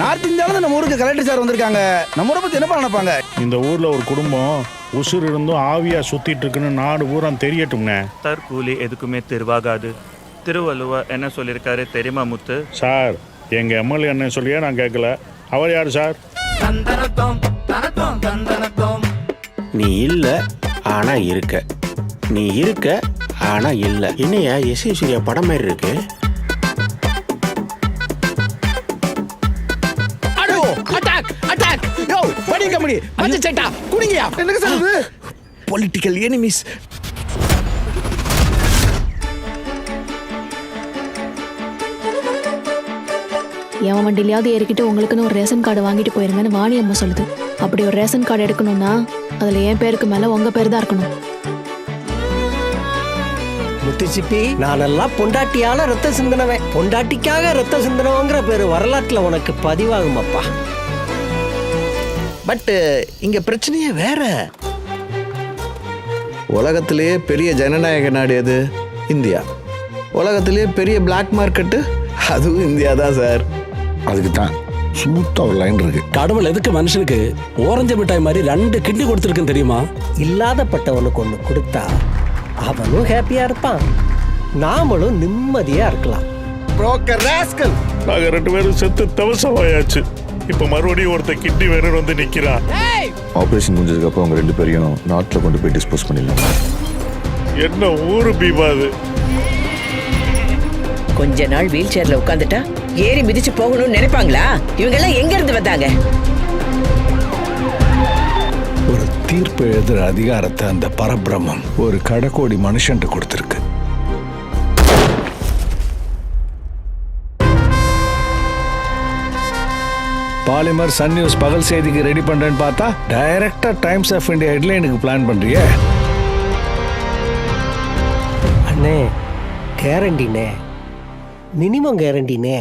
North இந்தியாவில நம்ம ஊருக்கு கலெக்டர் சார் வந்திருக்காங்க. நம்ம ஊரை பத்தி என்ன நினைப்பாங்க? இந்த ஊர்ல ஒரு குடும்பம் உசுர் இருந்தும் ஆவியா சுத்திட்டு இருக்குன்னு நாடு பூரா தெரியட்டும்ண்ணே. தற்கூலி எதுக்குமே திருவாகாது. திருவள்ளுவர் என்ன சொல்லியிருக்காரு தெரியுமா முத்து? சார், எங்க எம்எல்ஏ என்ன சொல்லியே நான் கேட்கல. அவர் யாரு சார்? நீ இல்ல ஆனா இருக்க, நீ இருக்க ஆனா இல்ல. என்னையா எஸ் சூர்யா படம் மாதிரி இருக்கு. Political enemies. எவன் வண்டியிலையாவது ஏறிக்கிட்டு உங்களுக்குன்னு ஒரு ரேஷன் கார்டு வாங்கிட்டு போயிருங்கன்னு வாணி அம்மா சொல்லுது. அப்படி ஒரு ரேஷன் கார்டு எடுக்கணும்னா அதுல என் பேருக்கு மேல உங்க பேர் தான் இருக்கணும். முத்துச்சிப்பி, நானெல்லாம் பொண்டாட்டியால ரத்த சிந்தனவன். பொண்டாட்டிக்காக ரத்த சிந்தனவங்கிற பேரு வரலாற்றுல உனக்கு பதிவாகுமாப்பா. பட் இங்க பிரச்சனையே வேற. உலகத்திலேயே பெரிய ஜனநாயக நாடு எது? இந்தியா. உலகத்திலேயே பெரிய பிளாக் மார்க்கெட்டு அதுவும் இந்தியா தான் சார். அதுக்கு தான் ஸ்மூத்தா ஒரு லைன் இருக்கு. கடவுள் எதுக்கு மனுஷனுக்கு ஓரஞ்சு மிட்டாய் மாதிரி 2 கிண்டி கொடுத்துருக்குன்னு தெரியுமா? இல்லாதப்பட்டவனுக்கு ஒண்ணு கொடுத்தா அவனும் ஹாப்பியா இருப்பான், நாமளும் நிம்மதியா இருக்கலாம். Broker rascal. நாங்க 2 பேரும் செத்து தவசமாயாச்சு. இப்ப மறுபடியும் ஒருத்த கிண்டி வேற வந்து நிக்கிறான். ஆபரேஷன் முடிஞ்சதுக்கு அப்புறம் அவங்க 2 பேரையும் நாட்டுல கொண்டு போய் டிஸ்போஸ் பண்ணிடலாம். என்ன ஊரு பீபாது. கொஞ்ச நாள் வீல் சேர்ல உட்காந்துட்டா ஏறி மிதிச்சு போகணும்னு நினைப்பாங்களா? இவங்க எல்லாம் எங்க இருந்து வந்தாங்க? ஒரு தீர்ப்பு எழுதுற அதிகாரத்தை அந்த பரபிரம்மம் ஒரு கடக்கோடி மனுஷன்ட்டு கொடுத்துருக்கு. பாலிமர் சன் நியூஸ் பகல் செய்திக்கு ரெடி பண்றேன்னு பார்த்தா டைரக்டா டைம்ஸ் ஆஃப் இந்தியா ஹெட்லைனுக்கு பிளான் பண்றியே. அண்ணே, கேரண்டினே, மினிமம் கேரண்டினே.